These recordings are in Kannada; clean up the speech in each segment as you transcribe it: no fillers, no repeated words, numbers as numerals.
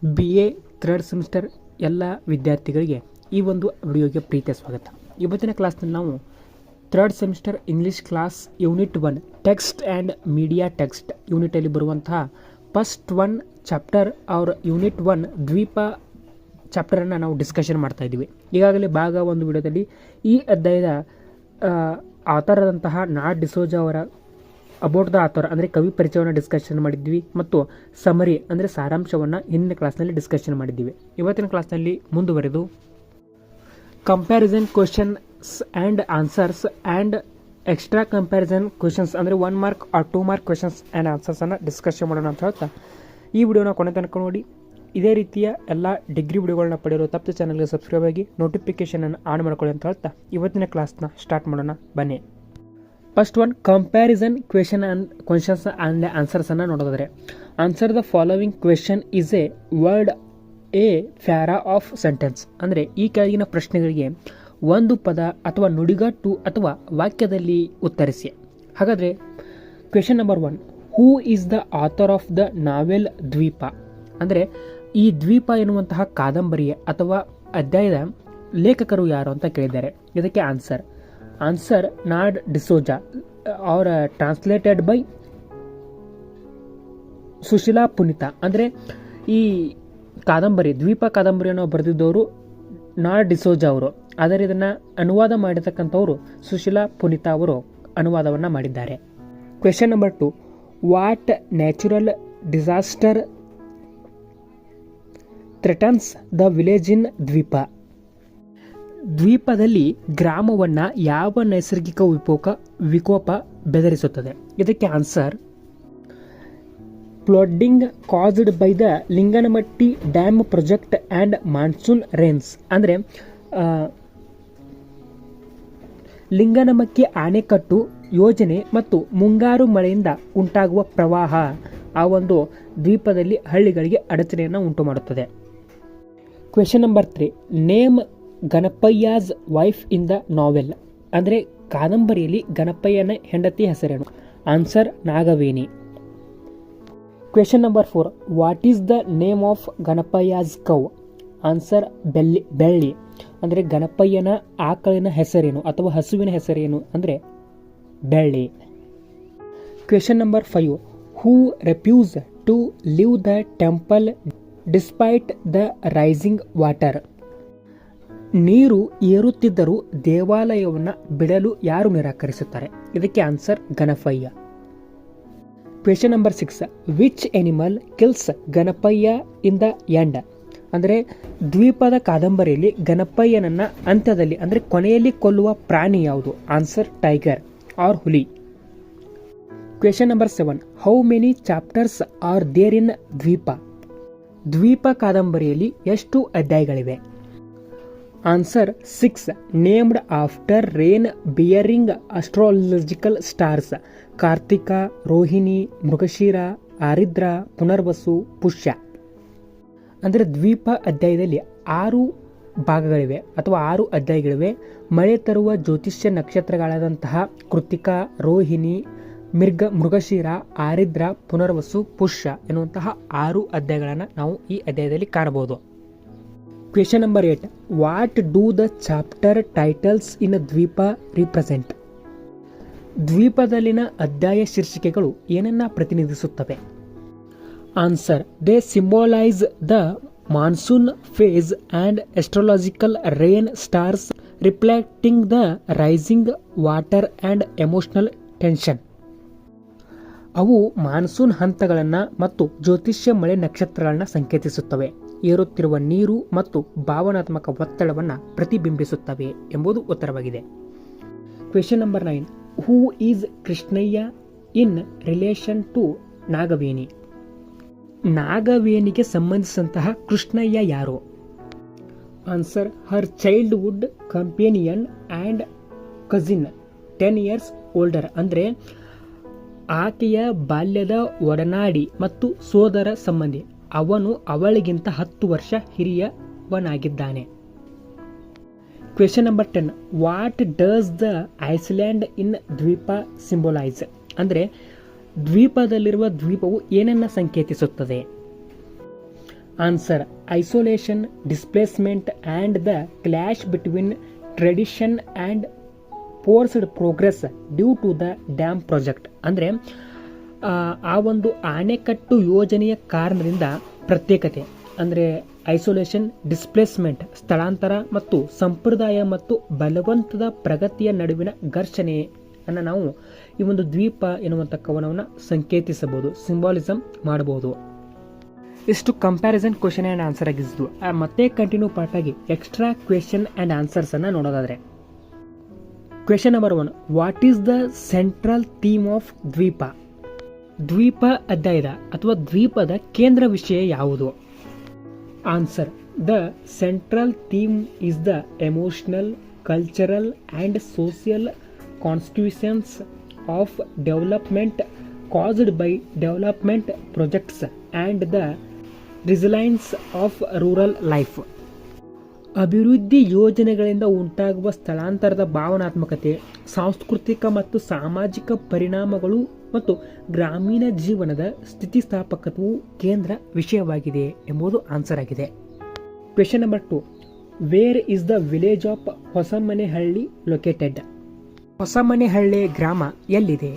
BA ಥರ್ಡ್ ಸೆಮಿಸ್ಟರ್ ಎಲ್ಲ ವಿದ್ಯಾರ್ಥಿಗಳಿಗೆ ಈ ಒಂದು ವಿಡಿಯೋಗೆ ಪ್ರೀತಿಯ ಸ್ವಾಗತ. ಇವತ್ತಿನ ಕ್ಲಾಸ್ನಲ್ಲಿ ನಾವು third semester English class unit 1 text and media text ಯೂನಿಟಲ್ಲಿ ಬರುವಂತಹ ಫಸ್ಟ್ 1 ಚಾಪ್ಟರ್ ಅವರ್ ಯೂನಿಟ್ 1 ದ್ವೀಪ ಚಾಪ್ಟರನ್ನು ನಾವು ಡಿಸ್ಕಷನ್ ಮಾಡ್ತಾ ಇದ್ದೀವಿ. ಈಗಾಗಲೇ ಭಾಗ ಒಂದು ವಿಡಿಯೋದಲ್ಲಿ ಈ ಅಧ್ಯಾಯದ ಆಥರ್ ಆದಂತಹ ನಾಡ್ ಡಿಸೋಜಾ ಅವರ ಅಬೌಟ್ ದ ಆಥರ್ ಅಂದರೆ ಕವಿ ಪರಿಚಯವನ್ನು ಡಿಸ್ಕಷನ್ ಮಾಡಿದ್ವಿ ಮತ್ತು ಸಮರಿ ಅಂದರೆ ಸಾರಾಂಶವನ್ನು ಹಿಂದಿನ ಕ್ಲಾಸ್ನಲ್ಲಿ ಡಿಸ್ಕಷನ್ ಮಾಡಿದ್ದೀವಿ. ಇವತ್ತಿನ ಕ್ಲಾಸ್ನಲ್ಲಿ ಮುಂದುವರೆದು comparison questions and answers and extra comparison questions ಅಂದರೆ 1 mark or 2 mark questions and ಆನ್ಸರ್ಸನ್ನು ಡಿಸ್ಕಷನ್ ಮಾಡೋಣ ಅಂತ ಹೇಳ್ತಾ ಈ ವಿಡಿಯೋನ ಕೊನೆ ತನಕ ನೋಡಿ. ಇದೇ ರೀತಿಯ ಎಲ್ಲ ಡಿಗ್ರಿ ವಿಡಿಯೋಗಳನ್ನ ಪಡೆಯಲು ತಪ್ಪು ಚಾನಲ್ಗೆ ಸಬ್ಸ್ಕ್ರೈಬ್ ಆಗಿ ನೋಟಿಫಿಕೇಷನನ್ನು ಆನ್ ಮಾಡ್ಕೊಳ್ಳಿ ಅಂತ ಹೇಳ್ತಾ ಇವತ್ತಿನ ಕ್ಲಾಸ್ನ ಸ್ಟಾರ್ಟ್ ಮಾಡೋಣ ಬನ್ನಿ. ಫಸ್ಟ್ 1 ಕಂಪ್ಯಾರಿಸನ್ ಕ್ವೆಶನ್ಸ್ ಆ್ಯಂಡ್ ಆನ್ಸರ್ಸನ್ನು ನೋಡೋದಾದರೆ answer the following question is a word a para of sentence ಅಂದರೆ ಈ ಕೆಳಗಿನ ಪ್ರಶ್ನೆಗಳಿಗೆ ಒಂದು ಪದ ಅಥವಾ ನುಡಿಗಟ್ಟು ಅಥವಾ ವಾಕ್ಯದಲ್ಲಿ ಉತ್ತರಿಸಿ. ಹಾಗಾದರೆ question number 1, who is the author of the ನಾವೆಲ್ ದ್ವೀಪ ಅಂದರೆ ಈ ದ್ವೀಪ ಎನ್ನುವಂತಹ ಕಾದಂಬರಿಯ ಅಥವಾ ಅಧ್ಯಾಯದ ಲೇಖಕರು ಯಾರು ಅಂತ ಕೇಳಿದ್ದಾರೆ. ಇದಕ್ಕೆ ಆನ್ಸರ್ ನಾಡ್ ಡಿಸೋಜಾ ಅವರ ಟ್ರಾನ್ಸ್ಲೇಟೆಡ್ ಬೈ ಸುಶೀಲಾ ಪುನಿತಾ ಅಂದರೆ ಈ ಕಾದಂಬರಿ ದ್ವೀಪ ಕಾದಂಬರಿಯನ್ನು ಬರೆದಿದ್ದವರು ನಾಡ್ ಡಿಸೋಜಾ ಅವರು, ಆದರೆ ಇದನ್ನು ಅನುವಾದ ಮಾಡಿರ್ತಕ್ಕಂಥವರು ಸುಶೀಲಾ ಪುನಿತಾ ಅವರು ಅನುವಾದವನ್ನು ಮಾಡಿದ್ದಾರೆ. Question number 2, what natural disaster threatens the village in Dweepa ದ್ವೀಪದಲ್ಲಿ ಗ್ರಾಮವನ್ನು ಯಾವ ನೈಸರ್ಗಿಕ ವಿಕೋಪ ಬೆದರಿಸುತ್ತದೆ. ಇದಕ್ಕೆ answer flooding caused by the Linganamatti dam project and monsoon rains ಅಂದರೆ ಲಿಂಗನಮಕ್ಕಿ ಅಣೆಕಟ್ಟು ಯೋಜನೆ ಮತ್ತು ಮುಂಗಾರು ಮಳೆಯಿಂದ ಉಂಟಾಗುವ ಪ್ರವಾಹ ಆ ಒಂದು ದ್ವೀಪದಲ್ಲಿ ಹಳ್ಳಿಗಳಿಗೆ ಅಡಚಣೆಯನ್ನು ಉಂಟು ಮಾಡುತ್ತದೆ. Question number 3, name Ganapayya's wife in the novel ಅಂದರೆ ಕಾದಂಬರಿಯಲ್ಲಿ ಗಣಪಯ್ಯನ ಹೆಂಡತಿ ಹೆಸರೇನು. Answer Nagaveni. Question number 4, what is the name of Ganapayya's cow. Answer Belli ಅಂದರೆ ಗಣಪಯ್ಯನ ಆಕಳಿನ ಹೆಸರೇನು ಅಥವಾ ಹಸುವಿನ ಹೆಸರೇನು ಅಂದರೆ Belli. Question number 5, who refuse to leave the temple despite the rising water ನೀರು ಏರುತ್ತಿದ್ದರೂ ದೇವಾಲಯವನ್ನು ಬಿಡಲು ಯಾರು ನಿರಾಕರಿಸುತ್ತಾರೆ. ಇದಕ್ಕೆ answer Ganapayya. Question number 6, which animal kills Ganapayya in the end ಅಂದರೆ ದ್ವೀಪದ ಕಾದಂಬರಿಯಲ್ಲಿ ಗಣಪಯ್ಯನನ್ನ ಅಂತ್ಯದಲ್ಲಿ ಅಂದರೆ ಕೊನೆಯಲ್ಲಿ ಕೊಲ್ಲುವ ಪ್ರಾಣಿ ಯಾವುದು. ಆನ್ಸರ್ ಟೈಗರ್ ಆರ್ ಹುಲಿ. Question number 7, how many chapters are there in Dweepa ಕಾದಂಬರಿಯಲ್ಲಿ ಎಷ್ಟು ಅಧ್ಯಾಯಗಳಿವೆ. Answer 6, named after rain bearing astrological stars Karthika, Rohini, Mrigashira, Aridra, Punarvasu, Pushya ಅಂದರೆ ದ್ವೀಪ ಅಧ್ಯಾಯದಲ್ಲಿ 6 ಭಾಗಗಳಿವೆ ಅಥವಾ 6 ಅಧ್ಯಾಯಗಳಿವೆ. ಮಳೆ ತರುವ ಜ್ಯೋತಿಷ್ಯ ನಕ್ಷತ್ರಗಳಾದಂತಹ ಕೃತಿಕಾ, ರೋಹಿಣಿ, ಮೃಗಶಿರ, ಆರಿದ್ರ, ಪುನರ್ವಸು, ಪುಷ್ಯ ಎನ್ನುವಂತಹ 6 ಅಧ್ಯಾಯಗಳನ್ನು ನಾವು ಈ ಅಧ್ಯಾಯದಲ್ಲಿ ಕಾಣಬಹುದು. Question number 8, what do the chapter titles in Dweepa represent ದ್ವೀಪದಲ್ಲಿನ ಅಧ್ಯಾಯ ಶೀರ್ಷಿಕೆಗಳು ಏನನ್ನ ಪ್ರತಿನಿಧಿಸುತ್ತವೆ. Answer they symbolise the monsoon phase and astrological rain stars reflecting the rising water and emotional tension ಅವು ಮಾನ್ಸೂನ್ ಹಂತಗಳನ್ನು ಮತ್ತು ಜ್ಯೋತಿಷ್ಯ ಮಳೆ ನಕ್ಷತ್ರಗಳನ್ನು ಸಂಕೇತಿಸುತ್ತವೆ. ಏರುತ್ತಿರುವ ನೀರು ಮತ್ತು ಭಾವನಾತ್ಮಕ ಒತ್ತಡವನ್ನು ಪ್ರತಿಬಿಂಬಿಸುತ್ತವೆ ಎಂಬುದು ಉತ್ತರವಾಗಿದೆ. Question number 9, who is Krishnayya in relation to Nagaveni ನಾಗವೇಣಿಗೆ ಸಂಬಂಧಿಸಿದಂತಹ ಕೃಷ್ಣಯ್ಯ ಯಾರು. Answer her childhood companion and cousin 10 years older ಅಂದರೆ ಆಕೆಯ ಬಾಲ್ಯದ ಒಡನಾಡಿ ಮತ್ತು ಸೋದರ ಸಂಬಂಧಿ. ಅವನು ಅವಳಿಗಿಂತ 10 ವರ್ಷ ಹಿರಿಯವನಾಗಿದ್ದಾನೆ. Question number 10, what does the island in Dweepa symbolise ಅಂದರೆ ದ್ವೀಪದಲ್ಲಿರುವ ದ್ವೀಪವು ಏನನ್ನ ಸಂಕೇತಿಸುತ್ತದೆ. Answer isolation, displacement and the clash between tradition and forced progress due to the dam project. ಅಂದರೆ ಆ ಒಂದು ಅಣೆಕಟ್ಟು ಯೋಜನೆಯ ಕಾರಣದಿಂದ ಪ್ರತ್ಯೇಕತೆ ಅಂದರೆ ಐಸೋಲೇಷನ್, ಡಿಸ್ಪ್ಲೇಸ್ಮೆಂಟ್ ಸ್ಥಳಾಂತರ ಮತ್ತು ಸಂಪ್ರದಾಯ ಮತ್ತು ಬಲವಂತದ ಪ್ರಗತಿಯ ನಡುವಿನ ಘರ್ಷಣೆ ಅನ್ನು ನಾವು ಈ ಒಂದು ದ್ವೀಪ ಎನ್ನುವಂಥ ಕವನವನ್ನು ಸಂಕೇತಿಸಬಹುದು, ಸಿಂಬಾಲಿಸಮ್ ಮಾಡಬಹುದು. ಇಷ್ಟು ಕಂಪ್ಯಾರಿಸನ್ ಕ್ವೆಶನ್ ಆ್ಯಂಡ್ ಆನ್ಸರ್ ಆಗಿದ್ದು. ಮತ್ತೆ ಕಂಟಿನ್ಯೂ ಪಾರ್ಟ್ ಆಗಿ ಎಕ್ಸ್ಟ್ರಾ ಕ್ವೆಶನ್ ಆ್ಯಂಡ್ ಆನ್ಸರ್ಸ್ ಅನ್ನು ನೋಡೋದಾದ್ರೆ, question number 1, what is the central theme of ದ್ವೀಪ? ದ್ವೀಪ ಅಧ್ಯಾಯದ ಅಥವಾ ದ್ವೀಪದ ಕೇಂದ್ರ ವಿಷಯ ಯಾವುದು? Answer the central theme is the emotional, cultural and social constitutions of development caused by development projects and the resilience of rural life. ಅಭಿವೃದ್ಧಿ ಯೋಜನೆಗಳಿಂದ ಉಂಟಾಗುವ ಸ್ಥಳಾಂತರದ ಭಾವನಾತ್ಮಕತೆ, ಸಾಂಸ್ಕೃತಿಕ ಮತ್ತು ಸಾಮಾಜಿಕ ಪರಿಣಾಮಗಳು ಮತ್ತು ಗ್ರಾಮೀಣ ಜೀವನದ ಸ್ಥಿತಿಸ್ಥಾಪಕತ್ವವು ಕೇಂದ್ರ ವಿಷಯವಾಗಿದೆ ಎಂಬುದು ಆನ್ಸರ್ ಆಗಿದೆ. Question number 2, where is the village of Hosamanehalli located? Hosamanehalli ಗ್ರಾಮ ಎಲ್ಲಿದೆ?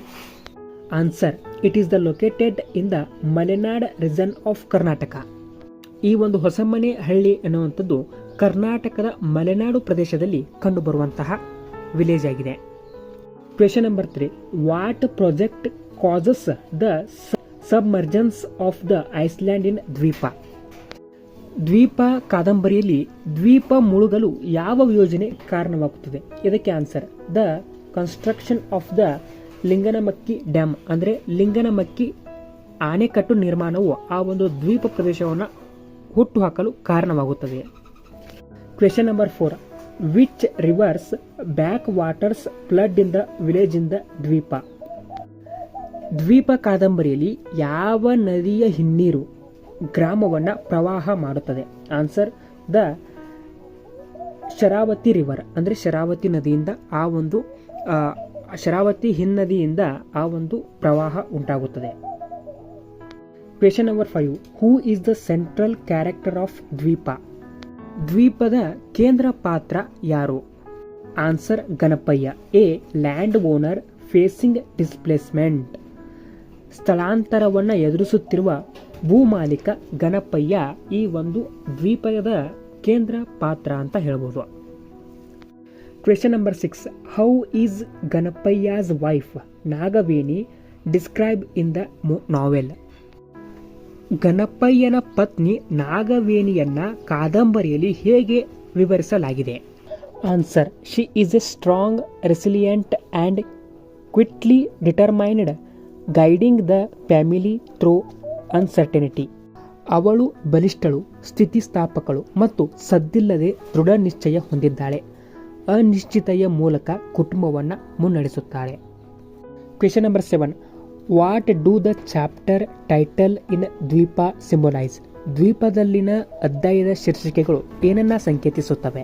Answer it is the located in the Malenad region of Karnataka. ಈ ಒಂದು ಹೊಸಮನೆಹಳ್ಳಿ ಎನ್ನುವಂಥದ್ದು ಕರ್ನಾಟಕದ ಮಲೆನಾಡು ಪ್ರದೇಶದಲ್ಲಿ ಕಂಡುಬರುವಂತಹ ವಿಲೇಜ್ ಆಗಿದೆ. Question number 3, what project causes the submergence of the island in Dweepa? Dweepa ಕಾದಂಬರಿಯಲ್ಲಿ ದ್ವೀಪ ಮುಳುಗಲು ಯಾವ ಯೋಜನೆ ಕಾರಣವಾಗುತ್ತದೆ? ಇದಕ್ಕೆ answer the construction of the Linganamakki dam. ಅಂದರೆ ಲಿಂಗನಮಕ್ಕಿ ಆಣೆಕಟ್ಟು ನಿರ್ಮಾಣವು ಆ ಒಂದು ದ್ವೀಪ ಪ್ರದೇಶವನ್ನು ಹುಟ್ಟುಹಾಕಲು ಕಾರಣವಾಗುತ್ತದೆ. Question number 4, which river's back waters flood in the village in the Dweepa? Dweepa ಕಾದಂಬರಿಯಲ್ಲಿ ಯಾವ ನದಿಯ ಹಿನ್ನೀರು ಗ್ರಾಮವನ್ನು ಪ್ರವಾಹ ಮಾಡುತ್ತದೆ? Answer the Sharavathi river. ಅಂದರೆ ಶರಾವತಿ ನದಿಯಿಂದ ಶರಾವತಿ ಹಿನ್ನದಿಯಿಂದ ಆ ಒಂದು ಪ್ರವಾಹ ಉಂಟಾಗುತ್ತದೆ. Question number 5, who is the central character of Dweepa? ದ್ವೀಪದ ಕೇಂದ್ರ ಪಾತ್ರ ಯಾರು? Answer Ganapayya, a land owner facing displacement. ಸ್ಥಳಾಂತರವನ್ನು ಎದುರಿಸುತ್ತಿರುವ ಭೂಮಾಲೀಕ ಗಣಪಯ್ಯ ಈ ಒಂದು ದ್ವೀಪದ ಕೇಂದ್ರ ಪಾತ್ರ ಅಂತ ಹೇಳ್ಬೋದು. Question number 6, how is Ganapayya's wife Nagaveni describe in the novel? ಗಣಪಯ್ಯನ ಪತ್ನಿ ನಾಗವೇಣಿಯನ್ನ ಕಾದಂಬರಿಯಲ್ಲಿ ಹೇಗೆ ವಿವರಿಸಲಾಗಿದೆ? Answer she is a strong, resilient and quietly determined, guiding the family through uncertainty. ಅವಳು ಬಲಿಷ್ಠಳು, ಸ್ಥಿತಿಸ್ಥಾಪಕಳು ಮತ್ತು ಸದ್ದಿಲ್ಲದೆ ದೃಢ ನಿಶ್ಚಯ ಹೊಂದಿದ್ದಾಳೆ. ಅನಿಶ್ಚಿತೆಯ ಮೂಲಕ ಕುಟುಂಬವನ್ನು ಮುನ್ನಡೆಸುತ್ತಾಳೆ. Question number 7, what do the chapter title in Dweepa symbolise? ದ್ವೀಪದಲ್ಲಿನ ಅಧ್ಯಾಯದ ಶೀರ್ಷಿಕೆಗಳು ಏನನ್ನ ಸಂಕೇತಿಸುತ್ತವೆ?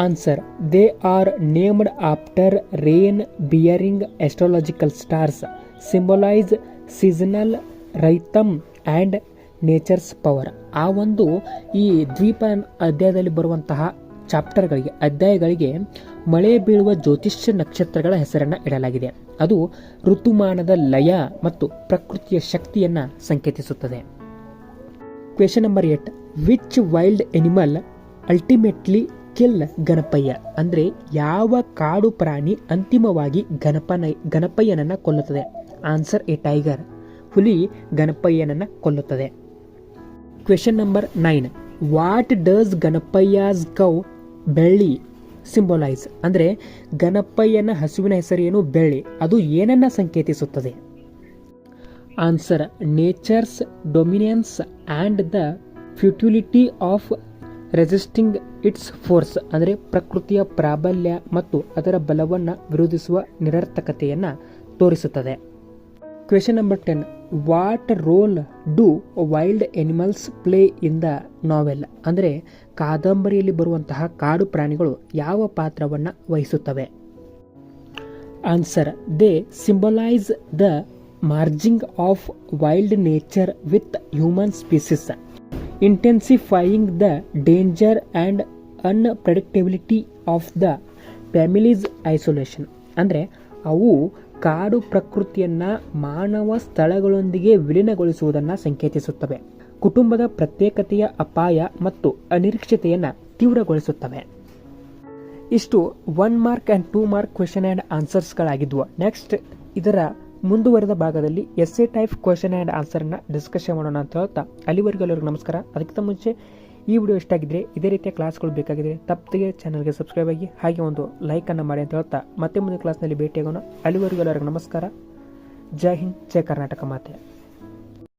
Answer they are named after rain bearing astrological stars, symbolise seasonal rhythm and nature's power. ಆ ಒಂದು ಈ ದ್ವೀಪ ಅಧ್ಯಾಯದಲ್ಲಿ ಬರುವಂತಹ ಚಾಪ್ಟರ್ಗಳಿಗೆ, ಅಧ್ಯಾಯಗಳಿಗೆ ಮಳೆ ಬೀಳುವ ಜ್ಯೋತಿಷ್ಯ ನಕ್ಷತ್ರಗಳ ಹೆಸರನ್ನು ಇಡಲಾಗಿದೆ. ಅದು ಋತುಮಾನದ ಲಯ ಮತ್ತು ಪ್ರಕೃತಿಯ ಶಕ್ತಿಯನ್ನು ಸಂಕೇತಿಸುತ್ತದೆ. Question number 8, which wild animal ultimately kill Ganapayya? ಅಂದರೆ ಯಾವ ಕಾಡು ಪ್ರಾಣಿ ಅಂತಿಮವಾಗಿ ಗಣಪಯ್ಯನನ್ನು ಕೊಲ್ಲುತ್ತದೆ? Answer a tiger. ಹುಲಿ ಗಣಪಯ್ಯನನ್ನು ಕೊಲ್ಲುತ್ತದೆ. Question number 9, what does Ganapayya's cow Belli symbolise? ಅಂದರೆ ಗಣಪಯ್ಯನ ಹಸುವಿನ ಹೆಸರೇನು? ಬೆಳ್ಳಿ. ಅದು ಏನನ್ನ ಸಂಕೇತಿಸುತ್ತದೆ? Answer nature's dominance and the futility of resisting its force. ಅಂದರೆ ಪ್ರಕೃತಿಯ ಪ್ರಾಬಲ್ಯ ಮತ್ತು ಅದರ ಬಲವನ್ನು ವಿರೋಧಿಸುವ ನಿರರ್ಥಕತೆಯನ್ನು ತೋರಿಸುತ್ತದೆ. Question number 10, what role do wild animals play in the novel? ಅಂದರೆ ಕಾದಂಬರಿಯಲ್ಲಿ ಬರುವಂತಹ ಕಾಡು ಪ್ರಾಣಿಗಳು ಯಾವ ಪಾತ್ರವನ್ನು ವಹಿಸುತ್ತವೆ? Answer they symbolise the merging of wild nature with human species. Intensifying the danger and unpredictability of the family's isolation. ಅಂದರೆ ಅವು ಕಾಡು ಪ್ರಕೃತಿಯನ್ನು ಮಾನವ ಸ್ಥಳಗಳೊಂದಿಗೆ ವಿಲೀನಗೊಳಿಸುವುದನ್ನು ಸಂಕೇತಿಸುತ್ತವೆ. ಕುಟುಂಬದ ಪ್ರತ್ಯೇಕತೆಯ ಅಪಾಯ ಮತ್ತು ಅನಿರೀಕ್ಷತೆಯನ್ನು ತೀವ್ರಗೊಳಿಸುತ್ತವೆ. ಇಷ್ಟು 1 mark and 2 mark question and ಆನ್ಸರ್ಸ್ಗಳಾಗಿದ್ವು. ನೆಕ್ಸ್ಟ್ ಇದರ ಮುಂದುವರೆದ ಭಾಗದಲ್ಲಿ ಎಸ್ಸೆ ಟೈಪ್ ಕ್ವೆಶನ್ ಆ್ಯಂಡ್ ಆನ್ಸರ್ನ ಡಿಸ್ಕಷನ್ ಮಾಡೋಣ ಅಂತ ಹೇಳ್ತಾ ಅಲ್ಲಿವರೆಗೂ ಎಲ್ಲರಿಗೂ ನಮಸ್ಕಾರ. ಅದಕ್ಕಿಂತ ಮುಂಚೆ ಈ ವಿಡಿಯೋ ಇಷ್ಟ ಆಗಿದ್ರೆ, ಇದೇ ರೀತಿಯ ಕ್ಲಾಸ್ಗಳು ಬೇಕಾಗಿದ್ರೆ ತಪ್ಪದೆ ಚಾನಲ್ಗೆ ಸಬ್ಸ್ಕ್ರೈಬ್ ಆಗಿ ಹಾಗೆ ಒಂದು ಲೈಕನ್ನು ಮಾಡಿ ಅಂತ ಹೇಳ್ತಾ ಮತ್ತೆ ಮುಂದಿನ ಕ್ಲಾಸ್ನಲ್ಲಿ ಭೇಟಿಯಾಗೋಣ. ಅಲ್ಲಿವರೆಗೂ ಎಲ್ಲರಿಗೂ ನಮಸ್ಕಾರ. ಜೈ ಹಿಂದ್, ಜೈ ಕರ್ನಾಟಕ ಮಾತೆ.